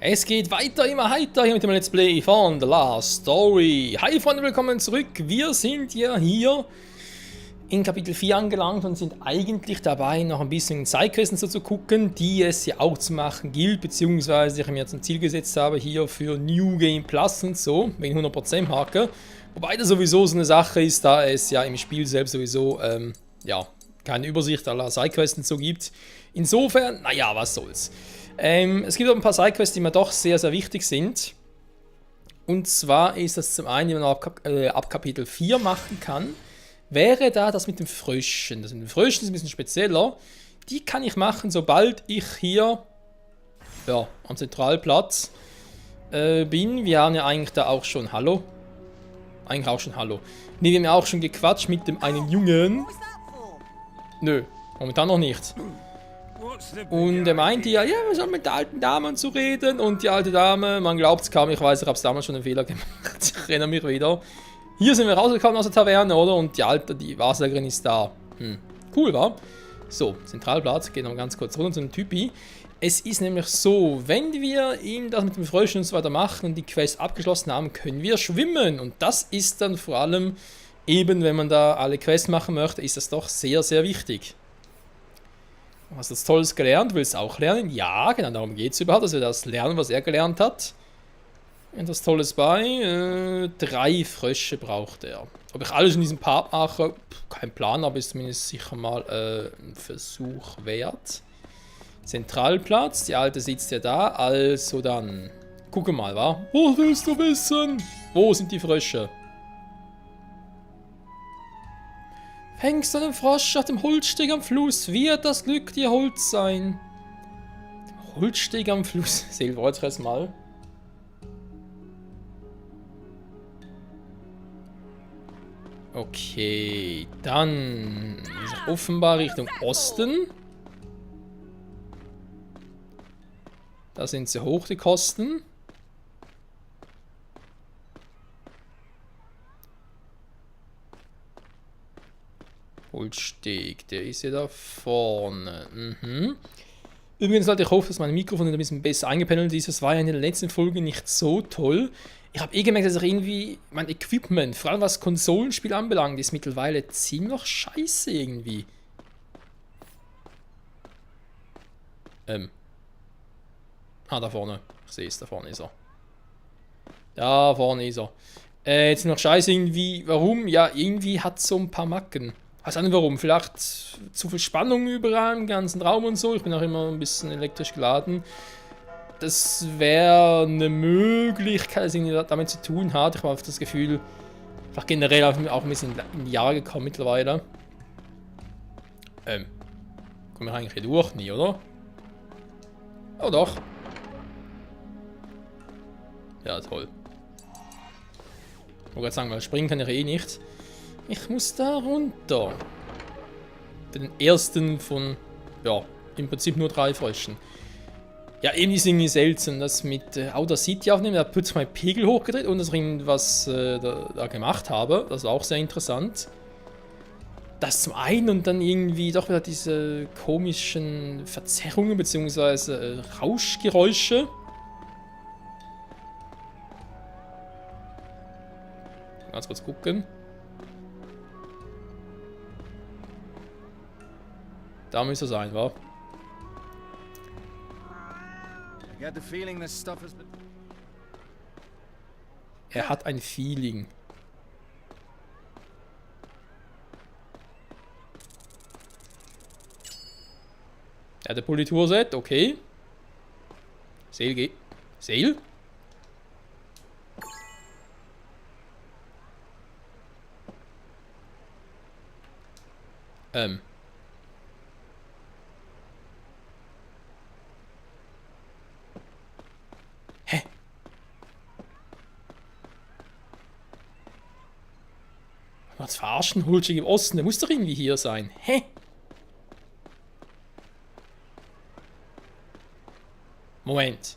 Es geht weiter, immer heiter hier mit dem Let's Play von The Last Story. Hi Freunde, willkommen zurück. Wir sind ja hier in Kapitel 4 angelangt und sind eigentlich dabei, noch ein bisschen Sidequests so zu gucken, die es ja auch zu machen gilt, beziehungsweise ich mir zum Ziel gesetzt habe, hier für New Game Plus und so, wegen 100% Marke. Wobei das sowieso so eine Sache ist, da es ja im Spiel selbst sowieso, ja, keine Übersicht aller Sidequests und so gibt. Insofern, naja, was soll's. Es gibt auch ein paar Sidequests, die mir doch sehr, sehr wichtig sind. Und zwar ist das zum einen, die man ab Kapitel 4 machen kann, wäre da das mit den Fröschen. Das mit den Fröschen ist ein bisschen spezieller. Die kann ich machen, sobald ich hier ja, am Zentralplatz bin. Wir haben ja eigentlich da auch schon Hallo. Eigentlich auch schon Hallo. Ne, wir haben ja auch schon gequatscht mit dem einen Jungen. Nö, momentan noch nicht. Und er meinte ja, wir sollen mit der alten Dame zu reden. Und die alte Dame, man glaubt es kaum, ich weiß, ich habe es damals schon einen Fehler gemacht. Ich erinnere mich wieder. Hier sind wir rausgekommen aus der Taverne, oder? Und die alte, die Wahrsagerin ist da. Cool, wa? So, Zentralplatz, gehen wir ganz kurz runter zu dem Typi. Es ist nämlich so, wenn wir ihm das mit dem Fröschen und so weiter machen und die Quest abgeschlossen haben, können wir schwimmen. Und das ist dann vor allem, eben wenn man da alle Quests machen möchte, ist das doch sehr, sehr wichtig. Hast du das Tolles gelernt? Willst du auch lernen? Ja, genau, darum geht es überhaupt, dass wir das lernen, was er gelernt hat. Und das Tolles bei, 3 Frösche braucht er. Ob ich alles in diesem Part mache, kein Plan, aber ist zumindest sicher mal ein Versuch wert. Zentralplatz, die Alte sitzt ja da, also dann, gucke mal, wa? Was willst du wissen? Wo sind die Frösche? Fängst du einen Frosch auf dem Holzsteg am Fluss, wird das Glück dir hold sein. Dem Holzsteg am Fluss, Seelwort mal. Okay, dann ist offenbar Richtung Osten. Da sind sie hoch, die Kosten. Holzsteg, der ist ja da vorne. Übrigens, Leute, ich hoffe, dass mein Mikrofon ein bisschen besser eingependelt ist. Das war ja in der letzten Folge nicht so toll. Ich habe gemerkt, dass ich irgendwie mein Equipment, vor allem was Konsolenspiel anbelangt, ist mittlerweile ziemlich scheiße irgendwie. Da vorne. Ich sehe es, da vorne ist er. Da vorne ist er. Jetzt noch scheiße irgendwie. Warum? Ja, irgendwie hat es so ein paar Macken. Weiß auch nicht warum. Vielleicht zu viel Spannung überall im ganzen Raum und so. Ich bin auch immer ein bisschen elektrisch geladen. Das wäre eine Möglichkeit, dass irgendwie damit zu tun hat. Ich habe das Gefühl, einfach generell auch ein bisschen in die Jahre gekommen mittlerweile. Kommen wir eigentlich hier durch? Nie, oder? Oh doch. Ja, toll. Ich wollte gerade sagen, weil springen kann ich eh nicht. Ich muss da runter. Den ersten von, ja, im Prinzip nur 3 Fröschen. Ja, eben ist irgendwie seltsam, das mit Audacity aufnehmen. Da hat plötzlich mein Pegel hochgedreht und dass ich irgendwas da gemacht habe. Das war auch sehr interessant. Das zum einen und dann irgendwie doch wieder diese komischen Verzerrungen bzw. Rauschgeräusche. Ganz kurz gucken. Da müsste er sein, wa? Er hat ein Feeling. Er hat ein Politurset, okay. Seel geht. Seel? Hä? Was verarschen? Hulschig im Osten, der muss doch irgendwie hier sein. Hä? Moment.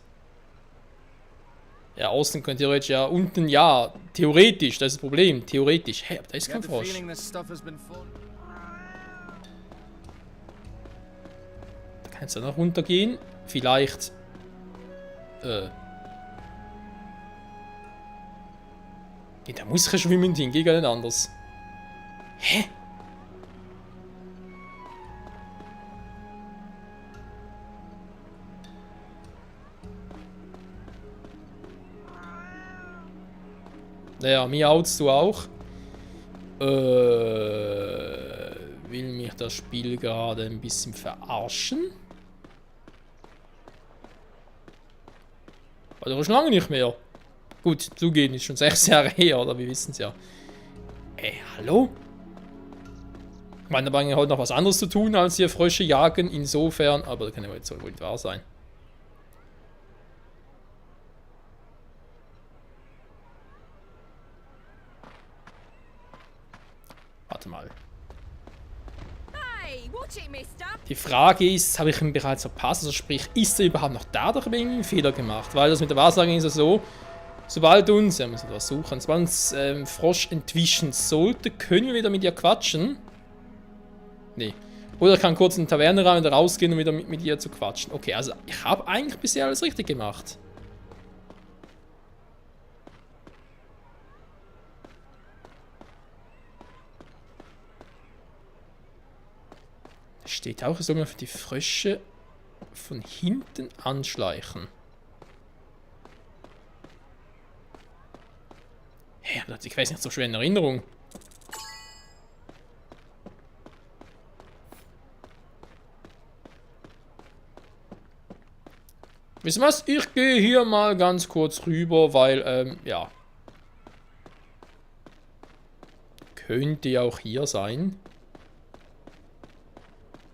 Ja, Osten könnte theoretisch ja unten, ja, theoretisch, das ist das Problem, theoretisch. Hä, aber da ist kein Frosch. Da kannst du noch runtergehen. Vielleicht Ja, da muss kein Schwimmen hin, geht gar nicht anders. Hä? Naja, miautst du auch. Will mich das Spiel gerade ein bisschen verarschen? Oder schon lange nicht mehr. Gut, zugeben ist schon 6 Jahre her, oder? Wir wissen es ja. Hallo? Ich meine, da war heute noch was anderes zu tun, als hier Frösche jagen, insofern. Aber das kann ja jetzt wohl nicht wahr sein. Warte mal. Die Frage ist, habe ich ihn bereits verpasst? Also sprich, ist er überhaupt noch da? Oder habe ich irgendwie einen Fehler gemacht? Weil das mit der Wahrsagung ist ja so, sobald uns, ja, muss ich was suchen, sobald uns Frosch entwischen sollte, können wir wieder mit ihr quatschen. Nee. Oder ich kann kurz in die Taverne rein und rausgehen, um wieder mit ihr zu quatschen. Okay, also ich habe eigentlich bisher alles richtig gemacht. Steht auch, soll man für die Frösche von hinten anschleichen. Hä, aber ich weiß nicht so schwer in Erinnerung. Wisst ihr was? Ich gehe hier mal ganz kurz rüber, weil, ja. Könnte ja auch hier sein.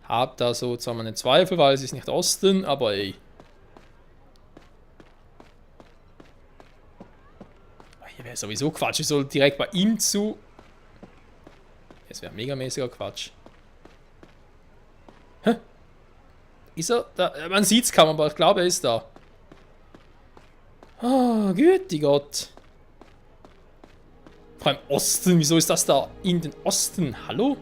Hab da so zwar meine Zweifel, weil es ist nicht Osten, aber ey. Hier wäre sowieso Quatsch. Ich soll direkt bei ihm zu. Das wäre megamäßiger Quatsch. Hä? Ist er da? Man sieht's kaum, aber ich glaube, er ist da. Ah, güti Gott. Vor allem Osten. Wieso ist das da in den Osten? Hallo?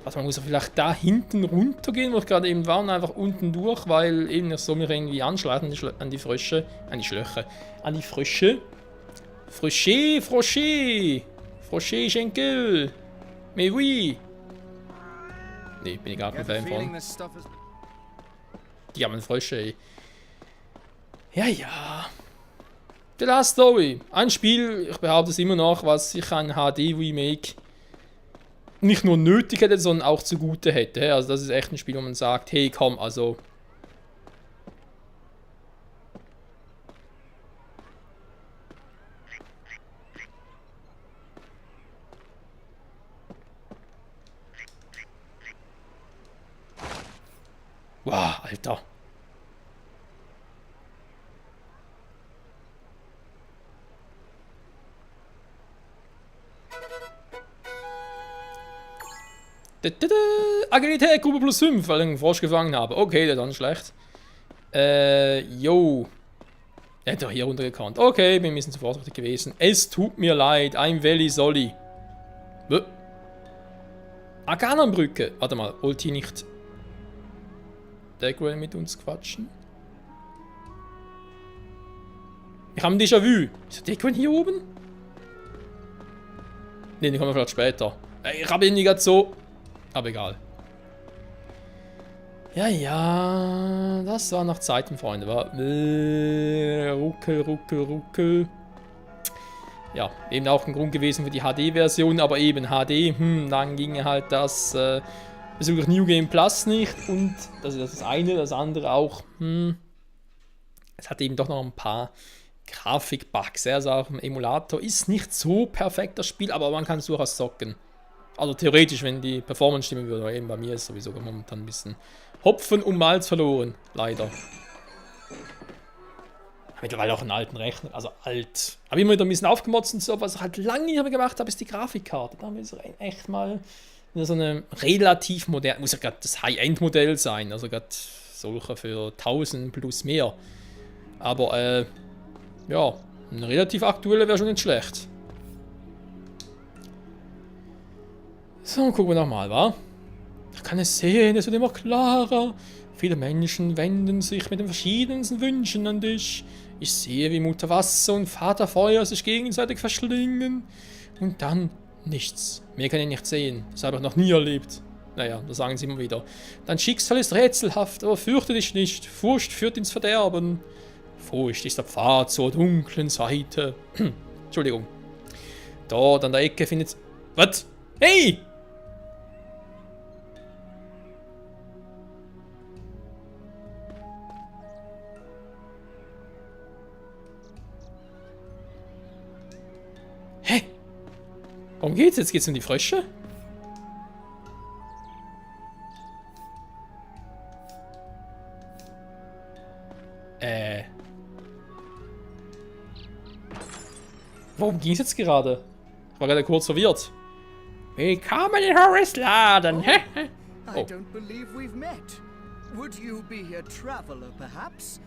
Also man muss vielleicht da hinten runtergehen, wo ich gerade eben war, und einfach unten durch, weil eben ich soll mich irgendwie anschleichen an die Frösche. An die Schlöcher. An die Frösche. Frösche, Frösche. Frösche, Schenkel. Mais oui. Nee, bin ich gar kein Fan von. Die armen Frösche, ey. Ja. The Last Story. Ein Spiel, ich behaupte es immer noch, was sich ein HD-Remake nicht nur nötig hätte, sondern auch zugute hätte. Also das ist echt ein Spiel, wo man sagt, hey komm, also... Wow, Alter. Agilität, Gruppe plus 5, weil ich einen Frosch gefangen habe. Okay, der dann schlecht. Jo. Er hat doch hier runtergekannt. Okay, bin ein bisschen zu vorsichtig gewesen. Es tut mir leid, I'm very sorry. Agananbrücke. Warte mal, wollt ihr nicht Dagwell mit uns quatschen? Ich habe ein Déjà-vu. Ist der Dagwell hier oben? Ne, den kommen wir vielleicht später. Ich habe ihn nicht gerade so... Aber egal. Ja, das war noch Zeiten, Freunde. War ruckel. Ja, eben auch ein Grund gewesen für die HD-Version, aber eben HD, dann ging halt das bezüglich New Game Plus nicht. Und das ist das eine, das andere auch, es hat eben doch noch ein paar Grafik-Bugs. Also auch im Emulator ist nicht so perfekt das Spiel, aber man kann es durchaus zocken. Also theoretisch, wenn die Performance stimmen würde, aber eben bei mir ist sowieso momentan ein bisschen Hopfen und Malz verloren. Leider. Mittlerweile auch einen alten Rechner, also alt. Habe immer wieder ein bisschen aufgemotzt und so, was ich halt lange nicht mehr gemacht habe, ist die Grafikkarte. Da muss ich echt mal so eine relativ moderne, muss ja gerade das High-End-Modell sein, also gerade solche für 1000 plus mehr. Aber ja, eine relativ aktuelle wäre schon nicht schlecht. So, gucken wir nochmal, wa? Ich kann es sehen, es wird immer klarer. Viele Menschen wenden sich mit den verschiedensten Wünschen an dich. Ich sehe, wie Mutter Wasser und Vater Feuer sich gegenseitig verschlingen. Und dann nichts. Mehr kann ich nicht sehen. Das habe ich noch nie erlebt. Naja, das sagen sie immer wieder. Dein Schicksal ist rätselhaft, aber fürchte dich nicht. Furcht führt ins Verderben. Furcht ist der Pfad zur dunklen Seite. Entschuldigung. Dort an der Ecke findet... Was? Hey! Hä? Worum geht's? Jetzt geht's um die Frösche? Worum ging's jetzt gerade? Ich war gerade kurz verwirrt. Willkommen in Horace Laden. I don't believe we've met. Would you be a traveler, perhaps?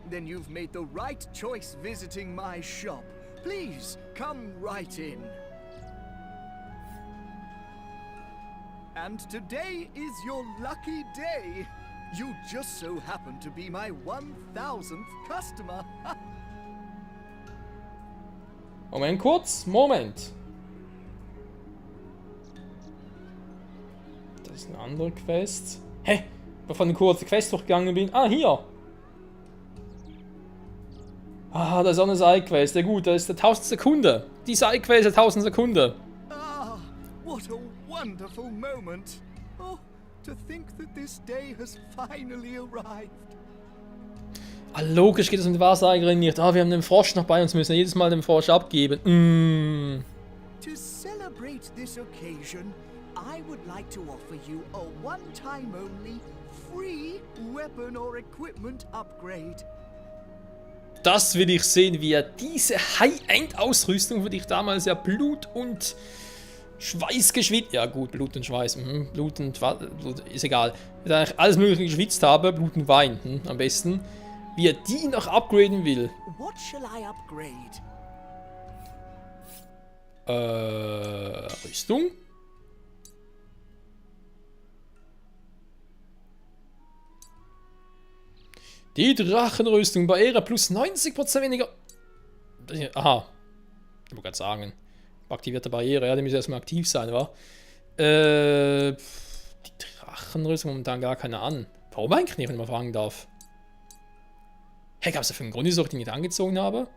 Then you've made the right choice visiting my shop. Please, come right in. And today is your lucky day. You just so happen to be my 1000th customer. Moment kurz, Moment. Das ist eine andere Quest. Hä? Bevor ich eine kurze Quest durchgegangen bin. Ah, hier. Ah, das ist auch eine Sidequest. Ja gut, das ist der 1000 Sekunde. Die Sidequest ist 1000 Sekunden. Ah, what a wonderful moment. Oh, to think that this day has finally arrived. Ah, logisch geht es um die Wahrsagerin nicht. Ah, wir haben den Frosch noch bei uns, müssen jedes Mal den Frosch abgeben. To celebrate this occasion, I would like to offer you a one-time only free weapon or equipment upgrade. Das will ich sehen, wie er diese High-End-Ausrüstung, für die ich damals ja Blut und Schweiß geschwitzt... Ja gut, Blut und Schweiß. Blut und... Blut, ist egal. Da ich alles mögliche geschwitzt habe, Blut und Wein am besten. Wie er die noch upgraden will. What shall I upgrade? Rüstung? Die Drachenrüstung bei Ära plus 90% weniger... Aha. Ich wollte gerade sagen. Aktivierte Barriere, ja, die müssen erstmal aktiv sein, wa? Die Drachenrüstung momentan gar keine an. Warum eigentlich nicht, wenn man fragen darf? Hey, gab es dafür einen Grund, wieso ich die nicht angezogen habe?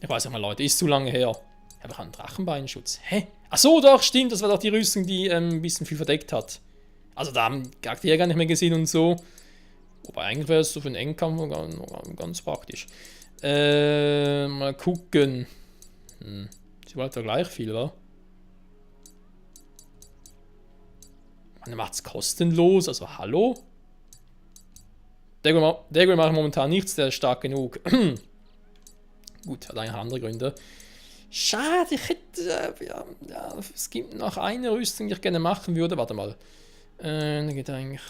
Ich weiß nicht mal, Leute, ist zu lange her. Ich habe auch einen Drachenbeinschutz. Hä? Achso, doch, stimmt, das war doch die Rüstung, die ein bisschen viel verdeckt hat. Also da haben die Charaktere gar nicht mehr gesehen und so. Wobei eigentlich wäre es so für den Endkampf ganz praktisch. Mal gucken. Sie wollte ja gleich viel, wa? Man macht es kostenlos, also hallo? Der macht momentan nichts, der ist stark genug. Gut, hat eigentlich andere Gründe. Schade, ich hätte... ja, es gibt noch eine Rüstung, die ich gerne machen würde. Warte mal. Da geht eigentlich...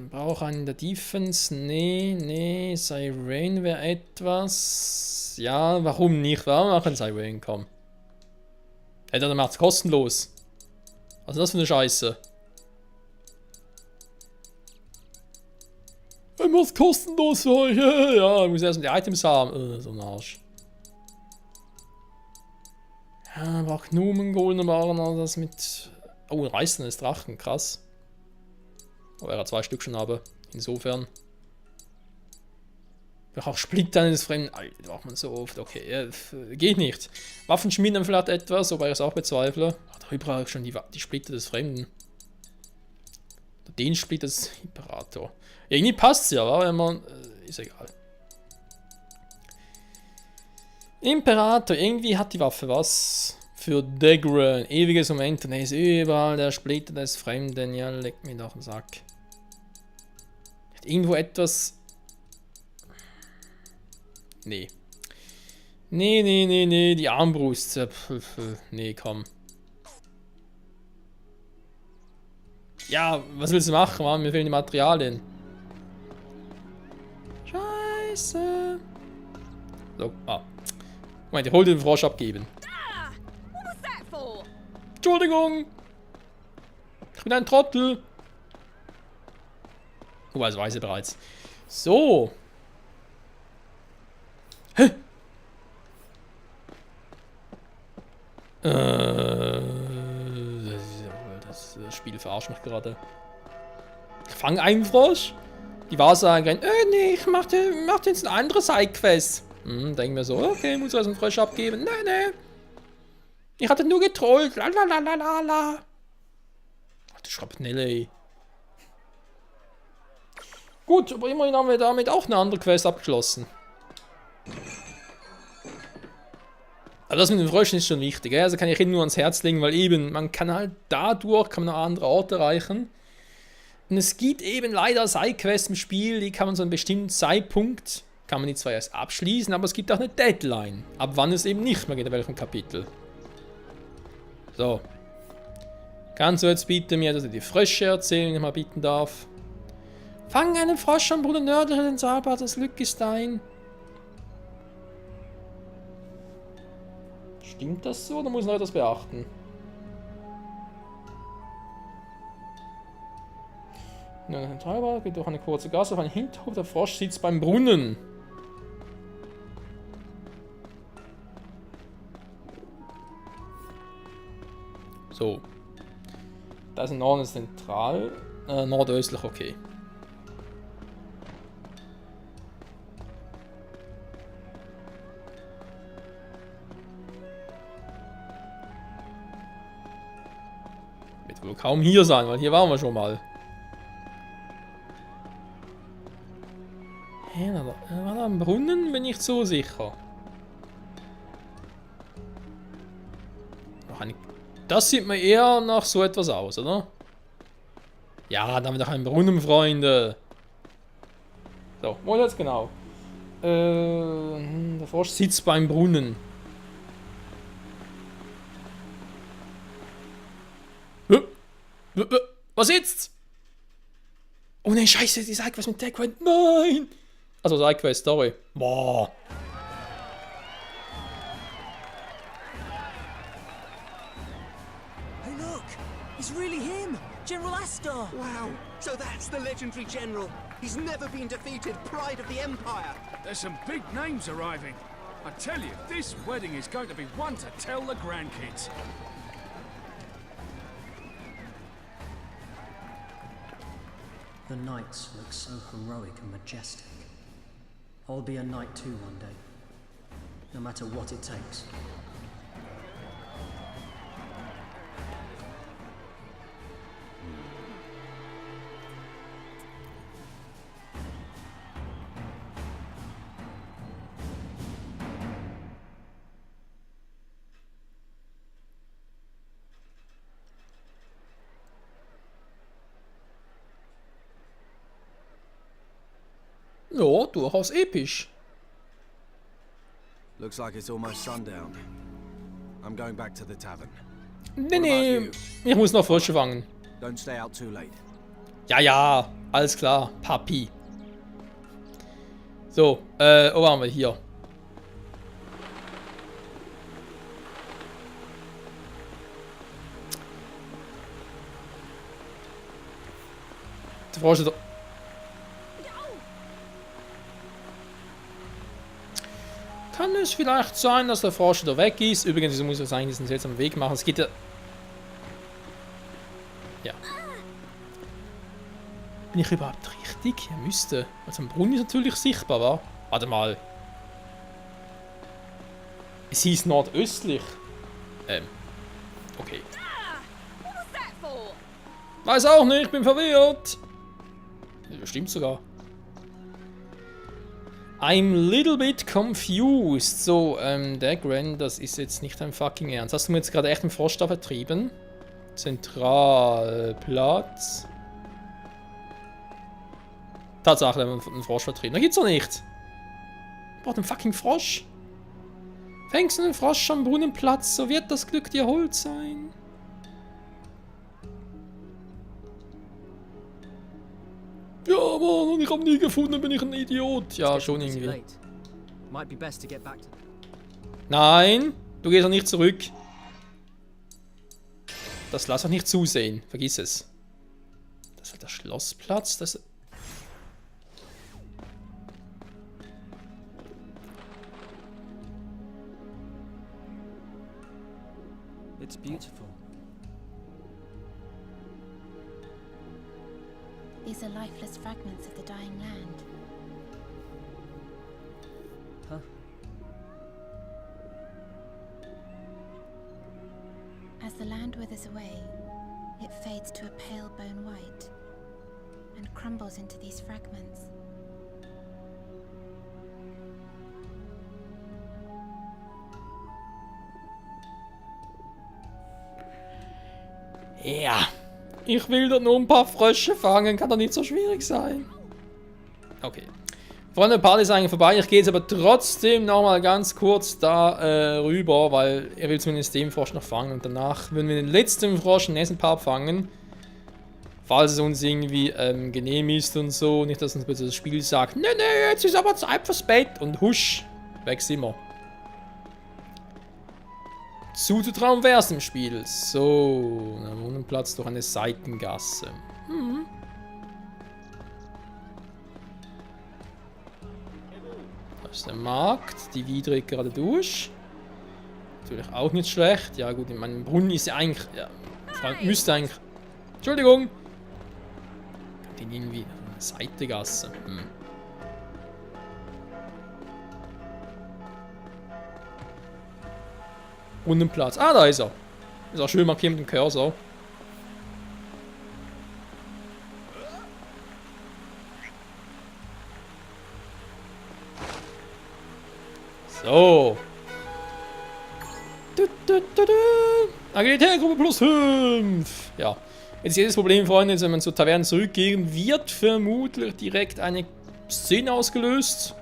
Brauche einen der Defense. Nee, Siren wäre etwas... Ja, warum nicht? Warum machen Siren? Komm. Hey, dann macht es kostenlos. Was ist das für eine Scheiße? Ich muss kostenlos für euch. Ja, ich muss erst die Items haben. So ein Arsch. Ja, braucht Numengolden waren das mit... Oh, ein reißendes Drachen, krass. Aber er 2 Stück schon habe. Insofern. Ich auch Splitter eines Fremden. Alter, braucht man so oft. Okay, geht nicht. Waffenschmieden vielleicht etwas, wobei ich es auch bezweifle. Ach, da brauche ich schon die Splitter des Fremden. Den Splitter des Imperator. Irgendwie passt es ja, aber wenn man... ist egal. Imperator, irgendwie hat die Waffe was. Für Dagger, ein ewiges Moment. Und er ist überall der Splitter des Fremden. Ja, leck mir doch den Sack. Hat irgendwo etwas... Nee. Nee, die Armbrust. Nee, komm. Ja, was willst du machen, Mann? Mir fehlen die Materialien. Scheiße. So, Moment, ich hol den Frosch abgeben. Entschuldigung. Ich bin ein Trottel. Oh, das weiß ich bereits. So. Hä? Das Spiel verarscht mich gerade. Ich fange einen Frosch. Die Wahrsagerin, nee, ich mach jetzt eine andere Sidequest. Denken wir so, okay, muss also einen Frosch abgeben. Nee. Ich hatte nur getrollt. Lalalala. Ach, du Schrapnelle, ey. Gut, aber immerhin haben wir damit auch eine andere Quest abgeschlossen. Aber das mit den Fröschen ist schon wichtig. Also kann ich Ihnen nur ans Herz legen, weil eben, man kann halt dadurch, kann man noch andere Orte erreichen. Und es gibt eben leider Sidequests im Spiel, die kann man so einen bestimmten Zeitpunkt, kann man die zwar erst abschließen, aber es gibt auch eine Deadline. Ab wann es eben nicht mehr geht, in welchem Kapitel. So. Kannst du jetzt bitte mir, dass ich die Frösche erzählen, wenn ich mal bitten darf? Fang einen Frosch am Brunnen nördlich den Saalbad des Lückestein. Stimmt das so oder muss ich noch etwas beachten? Ein Treiber geht durch eine kurze Gasse auf einen Hinterhof. Der Frosch sitzt beim Brunnen. So. Da ist ein Norden zentral. Nordöstlich, okay. Wird wohl kaum hier sein, weil hier waren wir schon mal. War da am Brunnen? Bin ich so sicher. Das sieht mir eher nach so etwas aus, oder? Ja, da haben wir doch einen Brunnen, Freunde. So, wo ist jetzt genau? Der Frosch sitzt beim Brunnen. Was sitzt? Oh ne, scheiße, die Sidequest mit Deckwind. Nein! Also Sidequest, sorry. Boah. Hey look! It's really him! General Astor! Wow, so that's the legendary general. He's never been defeated, pride of the Empire. There's some big names arriving. I tell you, this wedding is going to be one to tell the grandkids. The knights look so heroic and majestic. I'll be a knight too one day. No matter what it takes. Ja, durchaus episch. Looks like it's almost sundown. I'm going back to the tavern. Nee, ich muss noch Frösche fangen. Don't stay out too late. Ja, alles klar, Papi. So, wo waren wir hier? Der Frosch ist... Kann es vielleicht sein, dass der Frosch wieder weg ist? Übrigens, ich muss jetzt eigentlich diesen seltsamen Weg machen. Es geht ja... Ja. Bin ich überhaupt richtig? Ja, müsste. Also, am Brunnen ist natürlich sichtbar, wa? Warte mal. Es hieß nordöstlich. Okay. Weiß auch nicht, bin verwirrt. Ja, stimmt sogar. I'm a little bit confused. So, Dagran, das ist jetzt nicht dein fucking Ernst. Hast du mir jetzt gerade echt einen Frosch da vertrieben? Zentralplatz. Tatsache, einen Frosch vertrieben. Da gibt's doch nicht. Braucht einen fucking Frosch. Fängst du einen Frosch am Brunnenplatz, so wird das Glück dir hold sein. Ja, Mann, ich hab nie gefunden, bin ich ein Idiot. Ja, schon irgendwie. Nein, du gehst doch nicht zurück. Das lass doch nicht zusehen, vergiss es. Der Schlossplatz, das... It's beautiful. These are lifeless fragments of the dying land. Huh? As the land withers away, it fades to a pale bone white and crumbles into these fragments. Ja, ich will dort nur ein paar Frösche fangen, kann doch nicht so schwierig sein. Okay. Freunde, die Party ist eigentlich vorbei. Ich gehe jetzt aber trotzdem nochmal ganz kurz da rüber, weil er will zumindest den Frosch noch fangen. Und danach würden wir den letzten Frosch, den nächsten Part fangen. Falls es uns irgendwie genehm ist und so. Nicht, dass uns bitte das Spiel sagt, nee, jetzt ist aber Zeit fürs Bett. Und husch, weg sind wir. Zuzutrauen wäre es im Spiel. So, ein Wohnplatz durch eine Seitengasse. Da ist der Markt, die Widrig gerade durch. Natürlich auch nicht schlecht. Ja gut, in meinem Brunnen ist ja eigentlich... Ja, müsste eigentlich... Entschuldigung! Den irgendwie... Eine Seitengasse. Brunnenplatz. Ah, da ist er. Ist auch schön markiert mit dem Cursor. So. Agilität-Gruppe plus 5. Ja. Jetzt ist jedes Problem, Freunde, wenn man zur Taverne zurückgehen, wird vermutlich direkt eine Szene ausgelöst.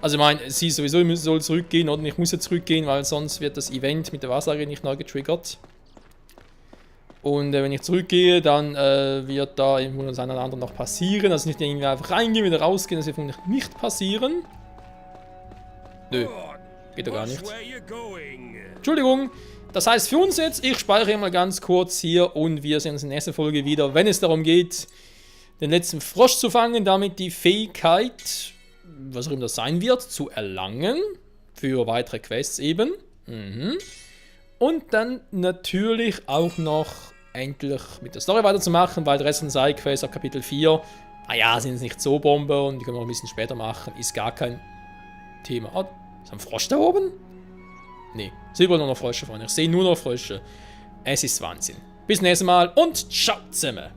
Also ich meine, sie sowieso soll zurückgehen oder ich muss jetzt zurückgehen, weil sonst wird das Event mit der Wahrsagerin nicht neu getriggert. Und wenn ich zurückgehe, dann wird da irgendwo das eine oder andere noch passieren. Also nicht irgendwie einfach reingehen, wieder rausgehen, das wird vermutlich nicht passieren. Nö, geht doch gar nicht. Entschuldigung, das heißt für uns jetzt, ich speichere mal ganz kurz hier und wir sehen uns in der nächsten Folge wieder, wenn es darum geht, den letzten Frosch zu fangen, damit die Fähigkeit, was auch immer das sein wird, zu erlangen, für weitere Quests eben. Und dann natürlich auch noch endlich mit der Story weiterzumachen, weil der Rest von Sidequests ab Kapitel 4, naja, sind jetzt nicht so Bombe und die können wir noch ein bisschen später machen, ist gar kein Thema. Oh, ist ein Frosch da oben? Nee, es sind überall nur noch Frösche, Freunde. Ich sehe nur noch Frösche. Es ist Wahnsinn. Bis zum nächsten Mal und ciao zusammen.